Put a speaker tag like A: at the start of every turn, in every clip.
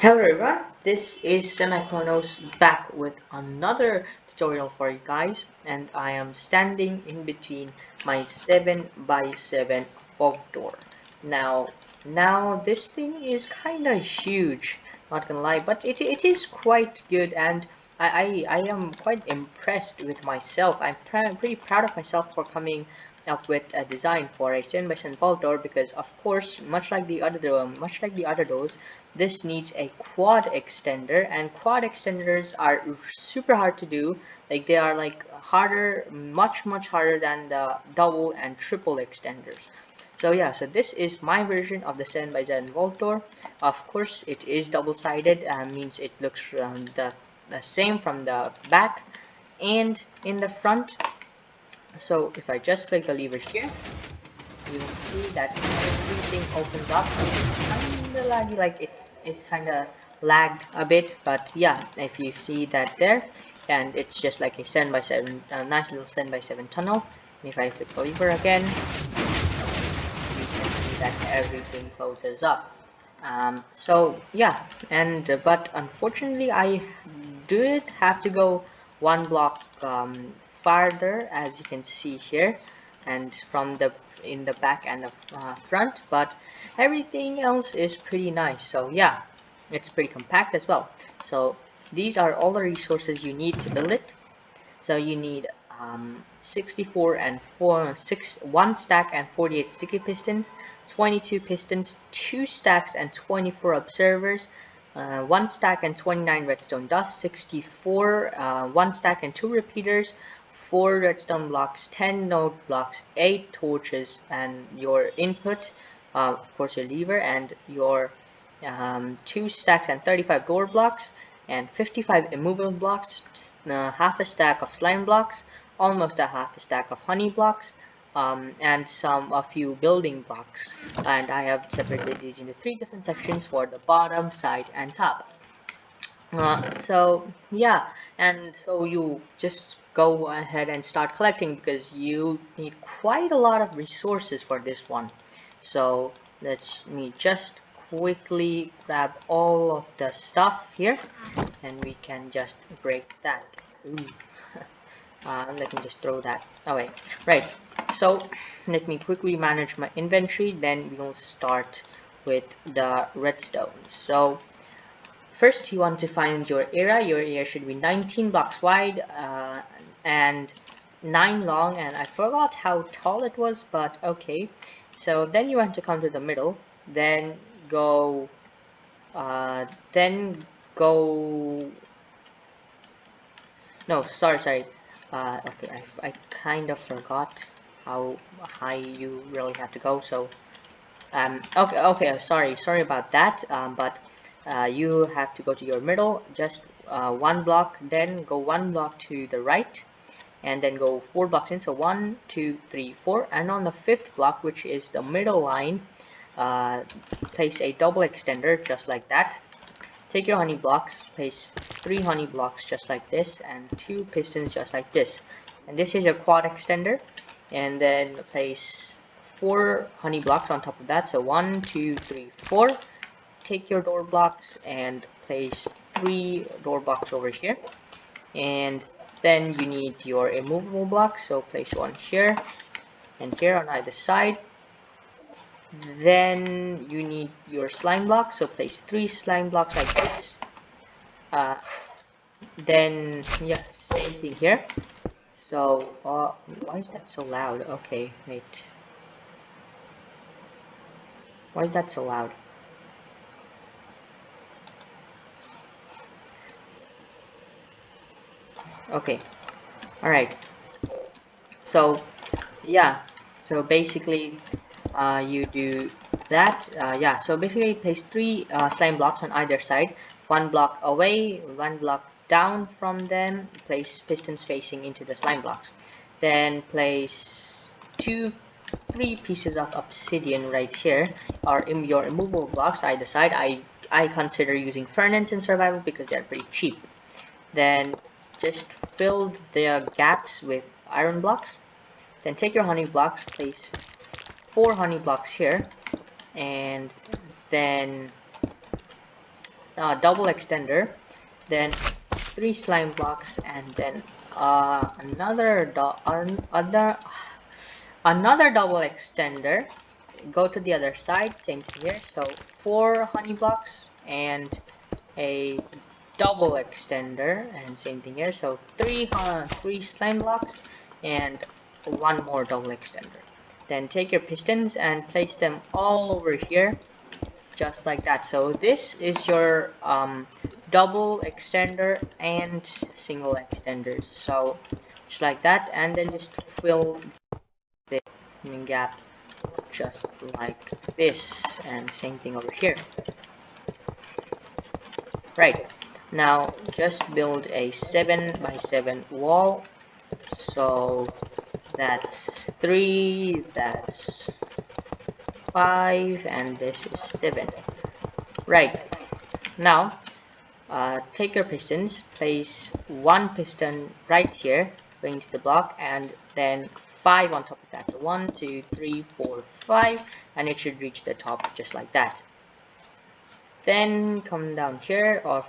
A: Hello everyone, this is Semichronos back with another tutorial for you guys, and I am standing in between my 7 by 7 fog door. Now this thing is kinda huge, not gonna lie, but it is quite good, and I am quite impressed with myself. I'm pretty proud of myself for coming up with a design for a 7 by 7 fog door, because of course, much like the other doors, this needs a quad extender, and quad extenders are super hard to do. Like, they are like harder, much harder than the double and triple extenders. So yeah, so this is my version of the 7 by 7 vault door. Of course, it is double-sided, means it looks the same from the back and in the front. So if I just click the lever here, you will see that everything opens up. It's kind of laggy, like it kind of lagged a bit, but yeah, if you see that there, and it's just like a 7 by 7, nice little 7 by 7 tunnel. And if I click the lever again, you can see that everything closes up. So yeah, and but unfortunately I did have to go one block farther, as you can see here, and from the in the back and the front, but everything else is pretty nice. So yeah, it's pretty compact as well. So these are all the resources you need to build it. So you need 64 and 1 stack and 48 sticky pistons, 22 pistons, 2 stacks and 24 observers, 1 stack and 29 redstone dust, 64, 1 stack and 2 repeaters, 4 redstone blocks, 10 node blocks, 8 torches, and your input, of course your lever, and your 2 stacks and 35 door blocks, and 55 immovable blocks, half a stack of slime blocks, almost a half a stack of honey blocks, and a few building blocks. And I have separated these into 3 different sections for the bottom, side, and top. So yeah, and so you just go ahead and start collecting, because you need quite a lot of resources for this one. So let me just quickly grab all of the stuff here, and we can just break that. Ooh. Let me just throw that away. Right, so let me quickly manage my inventory, then we'll start with the redstone. So first, you want to find your area. Your area should be 19 blocks wide and 9 long, and I forgot how tall it was, but okay. So then you want to come to the middle, then go, uh, then go, no, sorry. Okay, I kind of forgot how high you really have to go, so okay, sorry about that, but you have to go to your middle, just 1 block, then go 1 block to the right, and then go 4 blocks in, so 1, 2, 3, 4, and on the 5th block, which is the middle line, uh, place a double extender just like that. Take your honey blocks, place 3 honey blocks just like this, and 2 pistons just like this, and this is a quad extender. And then place 4 honey blocks on top of that, so 1, 2, 3, 4. Take your door blocks and place 3 door blocks over here, and then you need your immovable blocks, so place 1 here and here on either side. Then you need your slime blocks, so place 3 slime blocks like this. Then yeah, same thing here. So why is that so loud? Okay, wait, why is that so loud? Okay, all right. So yeah, so basically you do that. Yeah, so basically place 3 slime blocks on either side, 1 block away, 1 block down from them. Place pistons facing into the slime blocks, then place 3 pieces of obsidian right here, or in your immovable blocks either side. I consider using furnace in survival because they're pretty cheap. Then just fill the gaps with iron blocks. Then take your honey blocks, place 4 honey blocks here, and then double extender, then 3 slime blocks, and then another double extender. Go to the other side, same thing here. So 4 honey blocks and a double extender, and same thing here. So three slime blocks and one more double extender. Then take your pistons and place them all over here, just like that. So this is your double extender and single extenders. So just like that, and then just fill the gap just like this, and same thing over here. Right, now just build a 7 by 7 wall. So that's 3, that's 5, and this is 7. Right, now take your pistons, place 1 piston right here going to the block, and then 5 on top of that. So 1, 2, 3, 4, 5, and it should reach the top just like that. Then come down here, or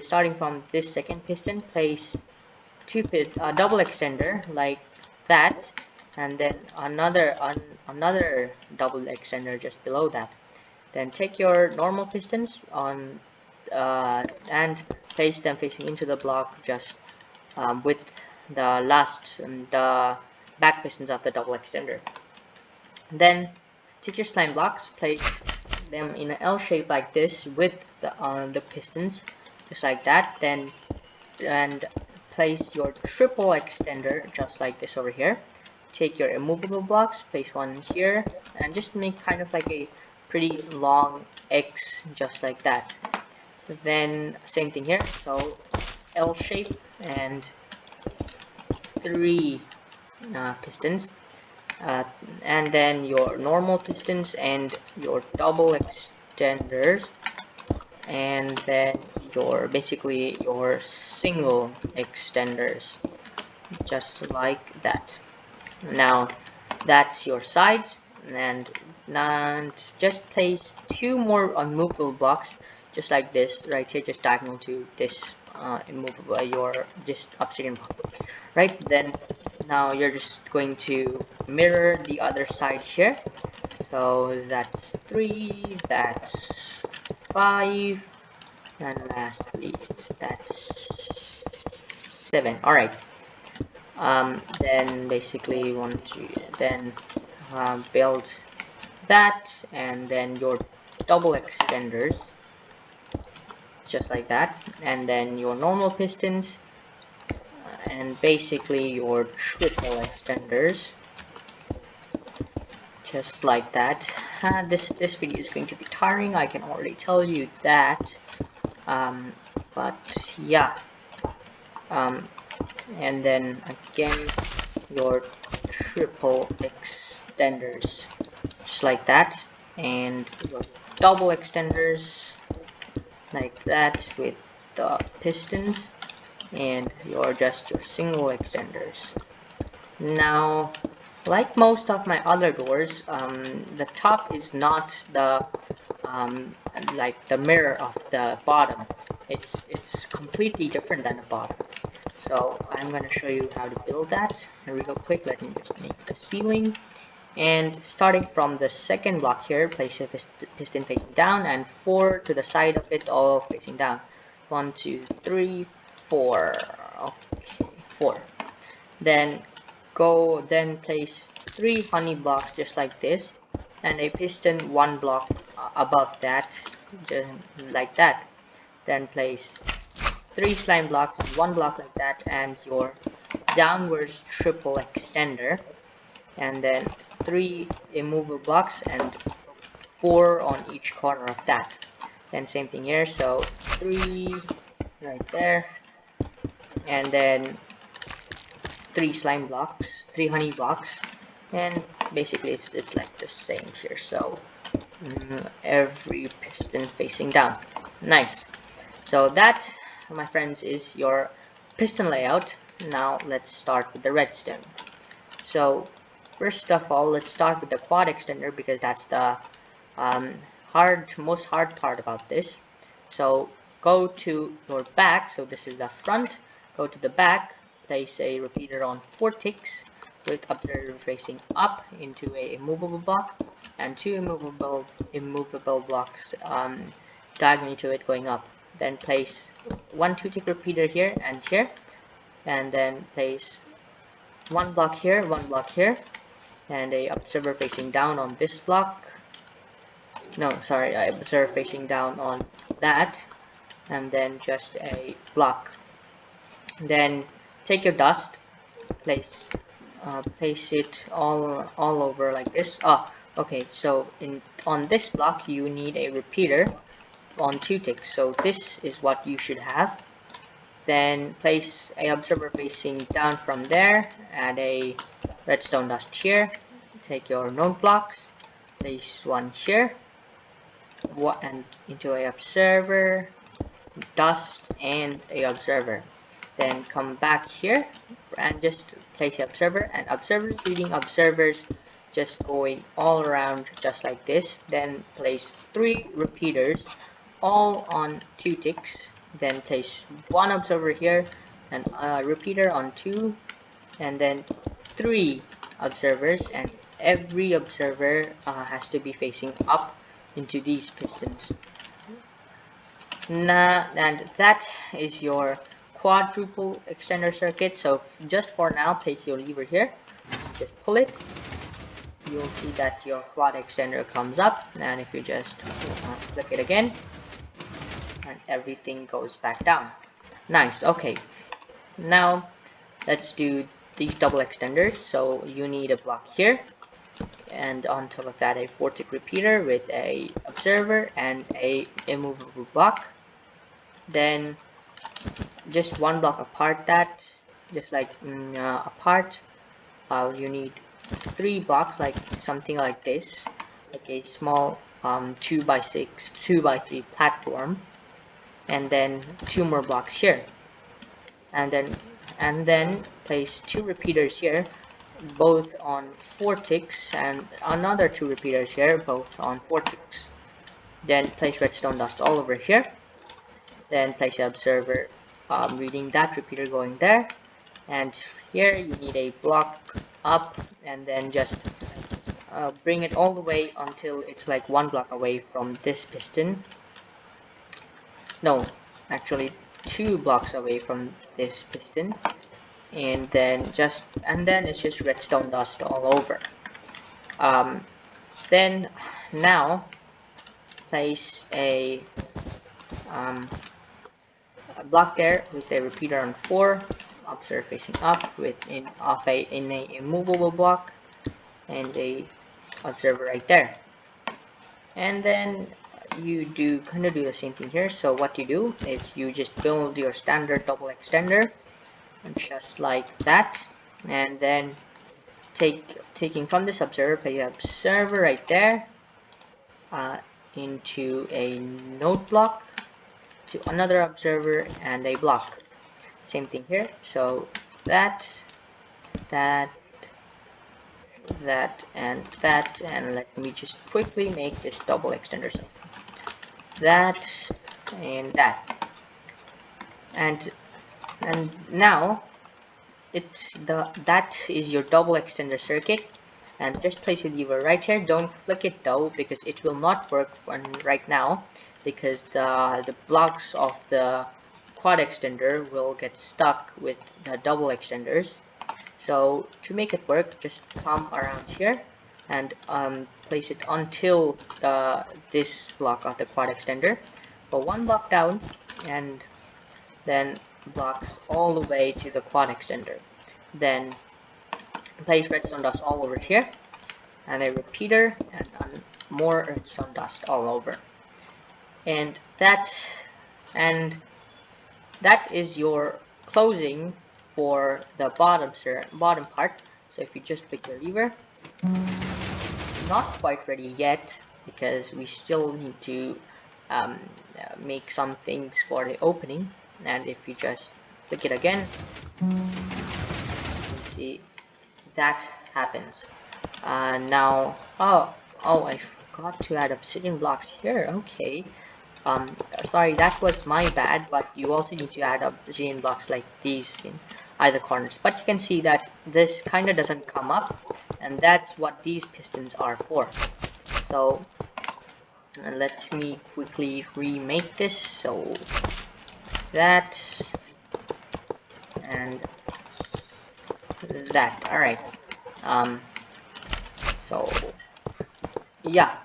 A: starting from this second piston, place double extender like that, and then another double extender just below that. Then take your normal pistons on and place them facing into the block, just with the back pistons of the double extender. Then take your slime blocks, place them in an L shape like this with the pistons, just like that. Then and place your triple extender just like this over here. Take your immovable blocks, place one here, and just make kind of like a pretty long X just like that. Then same thing here, so L shape and 3 pistons, and then your normal pistons and your double extenders, and then basically your single extenders, just like that. Now that's your sides, and just place 2 more unmovable blocks just like this right here, just diagonal to this immovable your just obsidian block. Right, then now you're just going to mirror the other side here. So that's 3, that's 5, and lastly that's 7. All right. Then basically you want to then build that, and then your double extenders just like that, and then your normal pistons, and basically your triple extenders just like that. This video is going to be tiring, I can already tell you that, but yeah. And then again your triple extenders just like that, and your double extenders like that with the pistons, and your single extenders. Now, like most of my other doors, the top is not the like the mirror of the bottom. It's completely different than the bottom. So I'm going to show you how to build that. Here we go, quick. Let me just make the ceiling. And starting from the second block here, place a piston facing down, and 4 to the side of it, all facing down. 1, 2, 3, 4. Okay, 4. Then place 3 honey blocks just like this, and a piston 1 block above that, just like that. Then place 3 slime blocks, 1 block like that, and your downwards triple extender, and then 3 immovable blocks and 4 on each corner of that. Then same thing here, so 3 right there, and then 3 slime blocks, 3 honey blocks, and basically it's like the same here. So every piston facing down. Nice. So that, my friends, is your piston layout. Now let's start with the redstone. So first of all, let's start with the quad extender, because that's the most hard part about this. So go to your back. So this is the front. Go to the back, place a repeater on 4 ticks with observer facing up into a immovable block, and 2 immovable blocks diagonally to it going up. Then place 1 2-tick repeater here and here, and then place 1 block here, 1 block here, and a observer facing down on this block. No, sorry, observer facing down on that, and then just a block. Then take your dust, place it all over like this. Okay, so on this block you need a repeater on 2 ticks, so this is what you should have. Then place a observer facing down from there, add a redstone dust here, take your node blocks, place 1 here, and into a observer, dust, and a observer. Then come back here and just place the observer, and observers reading observers, just going all around just like this. Then place 3 repeaters all on 2 ticks, then place 1 observer here and a repeater on 2, and then 3 observers, and every observer has to be facing up into these pistons. And that is your quadruple extender circuit. So just for now, place your lever here, just pull it, you'll see that your quad extender comes up, and if you just click it again, and everything goes back down. Nice. Okay, now let's do these double extenders. So you need a block here, and on top of that a 4-tick repeater with a observer and a immovable block. Then just 1 block apart, that just like apart, you need 3 blocks, like something like this, like a small 2x6 2x3 platform, and then 2 more blocks here, and then place 2 repeaters here, both on 4 ticks, and another 2 repeaters here, both on 4 ticks. Then place redstone dust all over here, then place the observer reading that repeater going there, and here you need a block up, and then just bring it all the way until it's like 1 block away from this piston. No, actually 2 blocks away from this piston, and then it's just redstone dust all over. Then now place a block there with a repeater on 4, observer facing up with in a immovable block, and a observer right there. And then you kind of do the same thing here. So what you do is you just build your standard double extender, and just like that, and then taking from this observer, put your observer right there into a node block, to another observer and a block. Same thing here. So that, and that, and let me just quickly make this double extender. So that and that, and now that is your double extender circuit. And just place your lever right here. Don't flick it though, because it will not work right now, because the blocks of the quad extender will get stuck with the double extenders. So to make it work, just come around here and place it until this block of the quad extender, but 1 block down, and then blocks all the way to the quad extender. Then place redstone dust all over here, and a repeater, and more redstone dust all over. And that is your closing for the bottom part. So if you just click the lever, it's not quite ready yet, because we still need to make some things for the opening. And if you just click it again, you can see that happens. Now, oh, I forgot to add obsidian blocks here. Okay, Sorry, that was my bad, but you also need to add obsidian blocks like these in either corners. But you can see that this kind of doesn't come up, and that's what these pistons are for. So let me quickly remake this. So that and that. All right. Um, so yeah.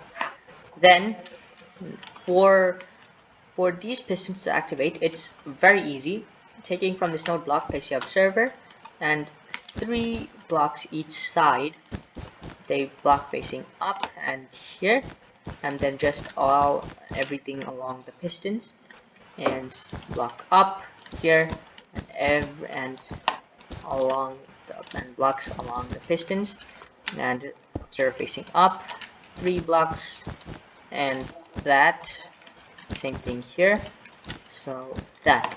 A: Then for these pistons to activate, it's very easy. Taking from this node block, place your observer, and 3 blocks each side. They block facing up and here, and then just everything along the pistons, and block up here, and along and blocks along the pistons, and observer facing up, 3 blocks, and that same thing here. So that.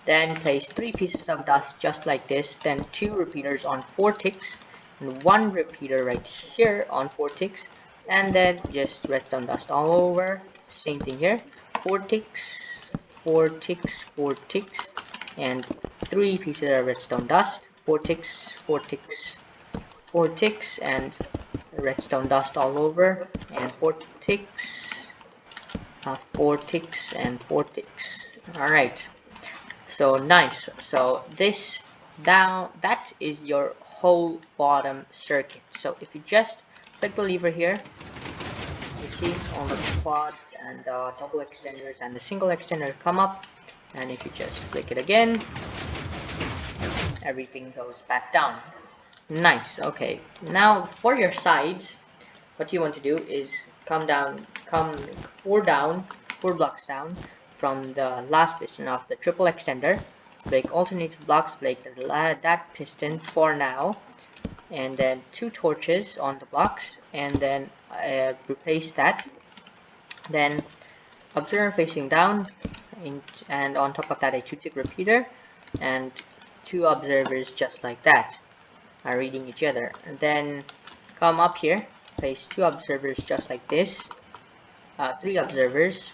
A: Then place 3 pieces of dust just like this, then 2 repeaters on 4 ticks, and 1 repeater right here on 4 ticks, and then just redstone dust all over. Same thing here, 4 ticks, 4 ticks, 4 ticks, and 3 pieces of redstone dust, 4 ticks, 4 ticks, 4 ticks, and redstone dust all over, and 4 ticks, 4 ticks, and 4 ticks. Alright, so nice. So this down, that is your whole bottom circuit. So if you just click the lever here, you see all the quads and the double extenders and the single extender come up, and if you just click it again, everything goes back down. Nice. Okay, now for your sides, what you want to do is come 4 blocks down from the last piston of the triple extender. Break alternative blocks, break that piston for now, and then 2 torches on the blocks, and then replace that. Then observer facing down, and on top of that a 2-tick repeater, and 2 observers just like that are reading each other. And then come up here, place 2 observers just like this, 3 observers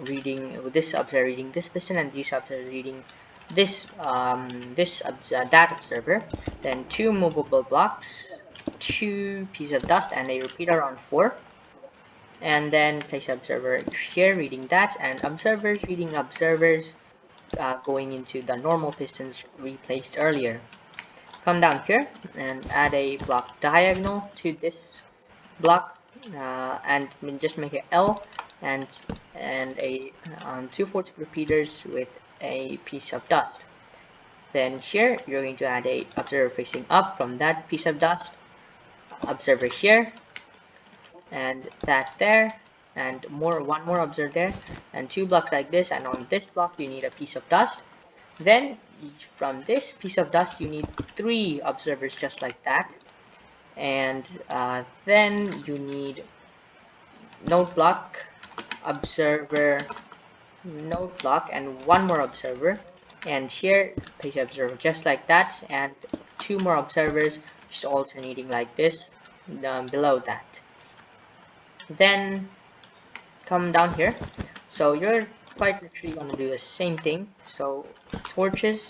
A: reading this observer reading this piston, and these observers reading this that observer. Then 2 movable blocks, 2 pieces of dust, and a repeater on 4. And then place observer here reading that, and observers reading observers going into the normal pistons replaced earlier. Come down here and add a block diagonal to this block, and just make an L and a 2 4 repeaters with a piece of dust. Then here you're going to add a observer facing up from that piece of dust, observer here, and that there, and one more observer there, and 2 blocks like this, and on this block you need a piece of dust. Then from this piece of dust you need 3 observers just like that, and then you need node block, observer, node block, and 1 more observer, and here place observer just like that, and 2 more observers just alternating like this below that. Then come down here, so you're quite literally going to do the same thing. So torches,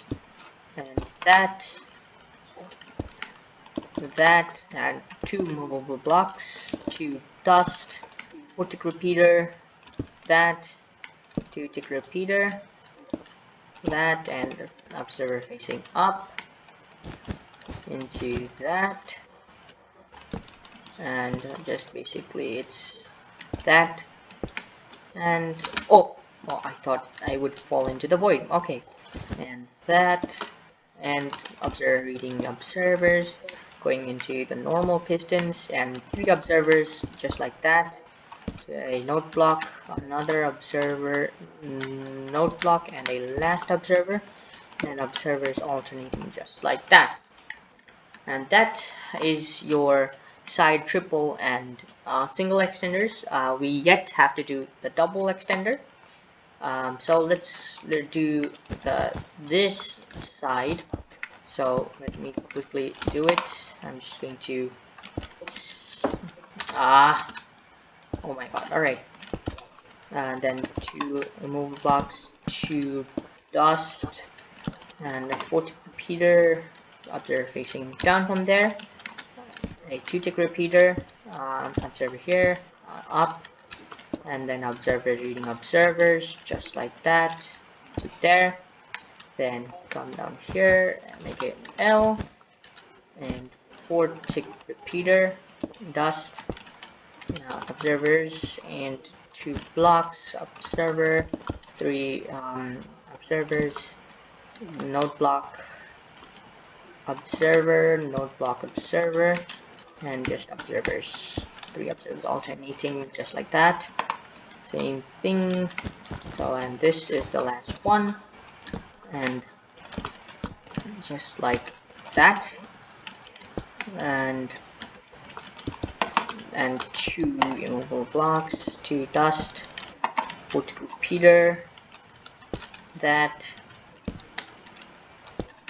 A: and that, and 2 movable blocks, 2 dust, 4-tick repeater, that, 2-tick repeater, that, and observer facing up into that, and just basically it's that, and oh, I thought I would fall into the void. Okay, and that, and observer reading observers going into the normal pistons, and 3 observers just like that, a node block, another observer, node block, and a last observer, and observers alternating just like that. And that is your side triple and single extenders. We yet have to do the double extender. So let's do this side. So let me quickly do it. I'm just going to oh my god. All right. and then 2 removable blocks, 2 dust, and a 4 tick repeater, observer facing down from there, a 2 tick repeater, observer here, up, and then observer reading observers, just like that, to there. Then come down here and make it L, and 4 tick repeater, dust, observers, and 2 blocks, observer, 3 observers, node block, observer, node block, observer, and just observers, 3 observers alternating just like that. Same thing. So, and this is the last one, and just like that, and 2 immovable blocks, 2 dust, 4 tick repeater, that,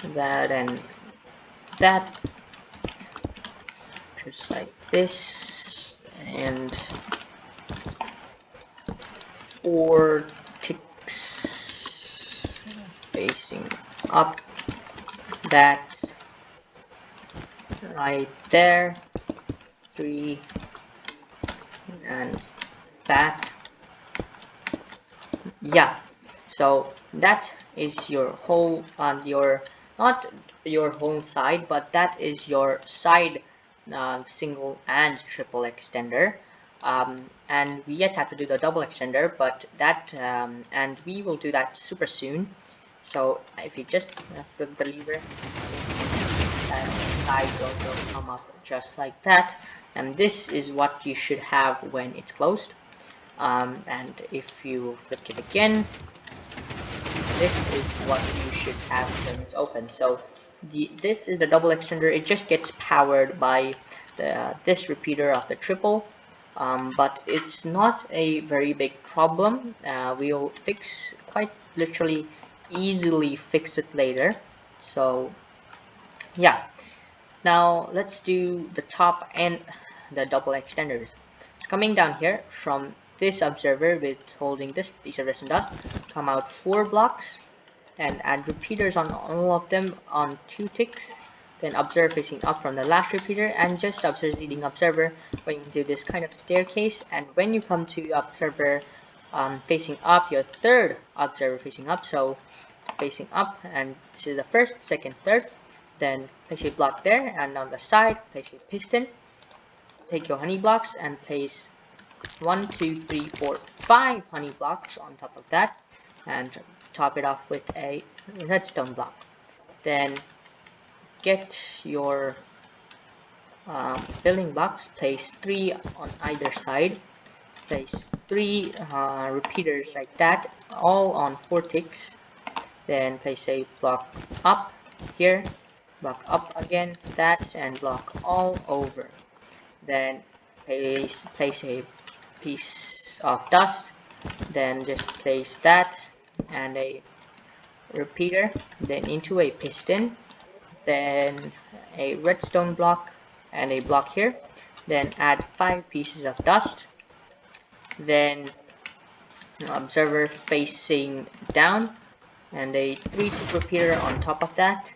A: and that, just like this, and 4 ticks facing up, that right there, 3, and that. Yeah, so that is your whole your not your whole side, but that is your side single and triple extender. And we yet have to do the double extender, but that and we will do that super soon. So if you just flip the lever, that side will come up just like that, and this is what you should have when it's closed. And if you flick it again, this is what you should have when it's open. So this is the double extender. It just gets powered by this repeater of the triple, but it's not a very big problem. We'll fix, quite literally easily fix it later. So yeah, now let's do the top and the double extenders. It's coming down here from this observer with holding this piece of redstone dust, come out 4 blocks, and add repeaters on all of them on 2 ticks, then observer facing up from the last repeater, and just observer leading observer going into this kind of staircase. And when you come to observer facing up, your third observer facing up, so facing up, and this is the first, second, third, then place a block there, and on the side place a piston. Take your honey blocks and place 1, 2, 3, 4, 5 honey blocks on top of that, and top it off with a redstone block. Then get your building blocks, place 3 on either side, place 3 repeaters like that, all on 4 ticks. Then place a block up here, block up again, that, and block all over. Then place a piece of dust, then just place that and a repeater, then into a piston, then a redstone block and a block here, then add 5 pieces of dust, then observer facing down and a 3 tick repeater on top of that,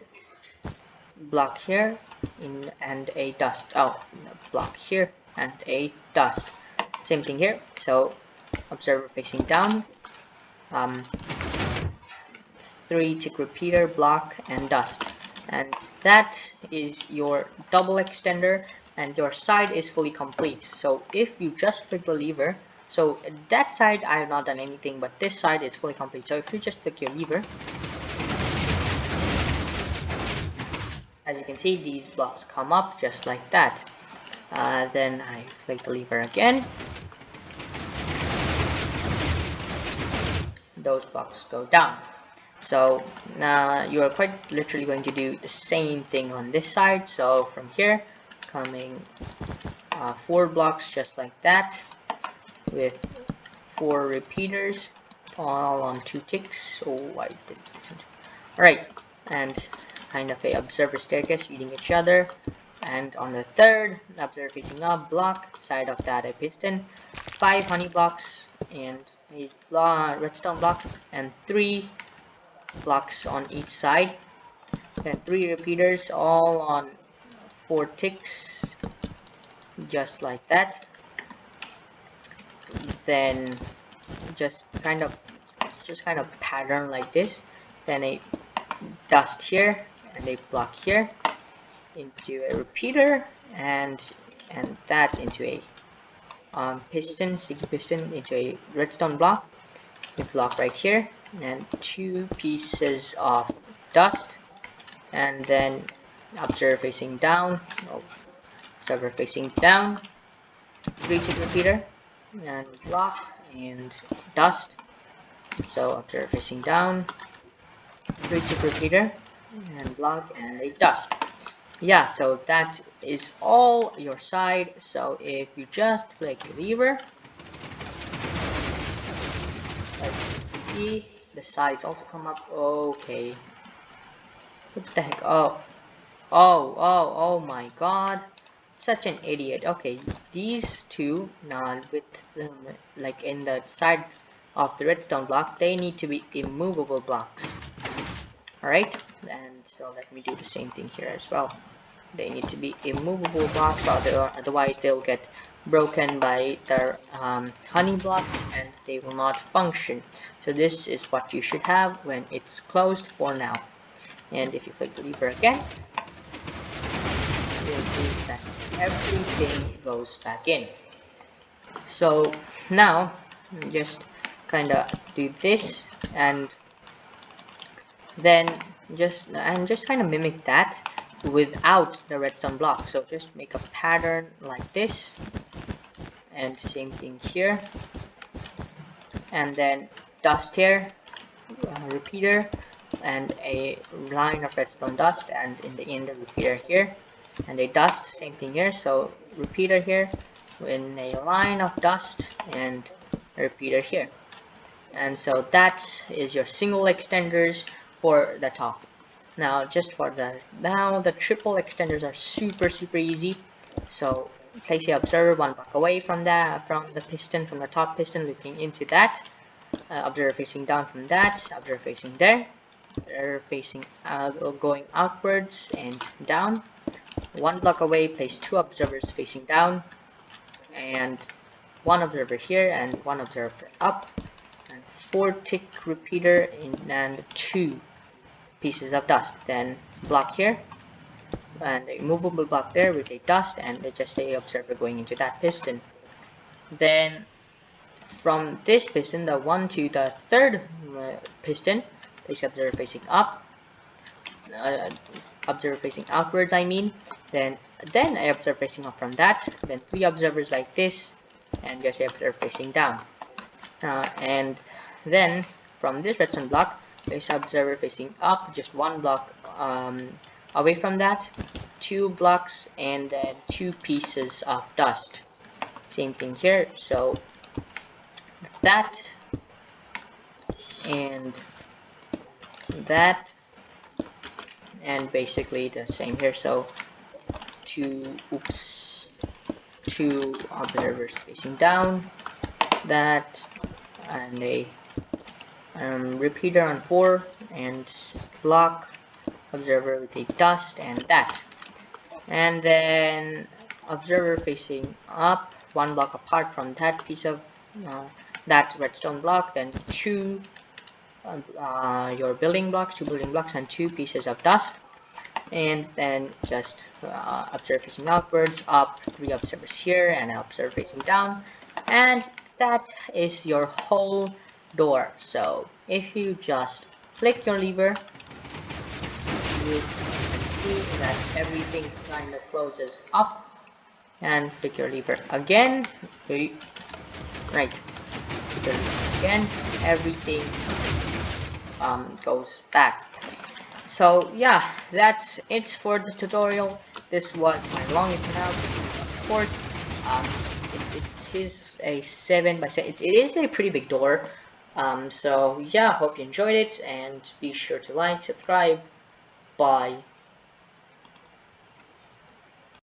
A: block here and a dust, block here and a dust. Same thing here, so observer facing down, 3 tick repeater, block, and dust. And that is your double extender, and your side is fully complete. So if you just flick the lever, so that side I have not done anything, but this side is fully complete. So if you just flick your lever, as you can see, these blocks come up just like that. Then I flick the lever again, those blocks go down. So now you are quite literally going to do the same thing on this side. So from here, coming 4 blocks just like that, with 4 repeaters, all on 2 ticks. Oh, I did this. Alright, and kind of a observer staircase reading each other. And on the third, observer facing up, block, side of that a piston, 5 honey blocks, and redstone block and 3 blocks on each side, then 3 repeaters all on 4 ticks, just like that. Then just kind of pattern like this, then a dust here and a block here into a repeater, and that into a sticky piston into a redstone block, a block right here, and 2 pieces of dust, and then observer facing down, observer facing down, 3 tick repeater and block and dust. So observer facing down, 3 tick repeater and block and a dust. Yeah, so that is all your side. So if you just flick the lever, let's see, the sides also come up. Okay, what the heck? Oh my god, such an idiot. Okay, these two now with like in the side of the redstone block, they need to be immovable blocks. Alright, and so let me do the same thing here as well. They need to be immovable blocks, otherwise they'll get broken by their honey blocks and they will not function. So this is what you should have when it's closed for now. And if you flick the lever again, you'll see that everything goes back in. So now just kind of do this and then just kind of mimic that without the redstone block. So just make a pattern like this, and same thing here, and then dust here, repeater, and a line of redstone dust, and in the end a repeater here, and a dust, same thing here. So repeater here in a line of dust and a repeater here. And so that is your single extenders for the top. Now just for the triple extenders are super easy. So place the observer 1 block away from the piston, from the top piston, looking into that. Observer facing down from that. Observer facing there. Observer facing going outwards and down. 1 block away, place 2 observers facing down, and 1 observer here and 1 observer up, and 4 tick repeater and 2 pieces of dust. Then block here and a movable block there with a dust and just a observer going into that piston. Then from this piston, the 1 to the 3rd piston, place observer facing up, observer facing outwards I mean, then I observer facing up from that, then 3 observers like this, and just a observer facing down. And then from this redstone block, place observer facing up, just 1 block away from that, 2 blocks, and then 2 pieces of dust. Same thing here. So that and that, and basically the same here. So 2 observers facing down, that, and a repeater on 4, and block, observer with a dust, and that. And then observer facing up, 1 block apart from that piece of that redstone block, then 2 your building blocks, 2 building blocks and 2 pieces of dust, and then just observer facing outwards, up, 3 observers here, and observer facing down, and that is your whole door. So if you just flick your lever, you can see that everything kind of closes up, and flick your lever again, right, again, everything goes back. So yeah, that's it for this tutorial. This was my longest analysis. Of course, it is a 7x7. It is a pretty big door. So yeah, hope you enjoyed it, and be sure to like, subscribe. Bye.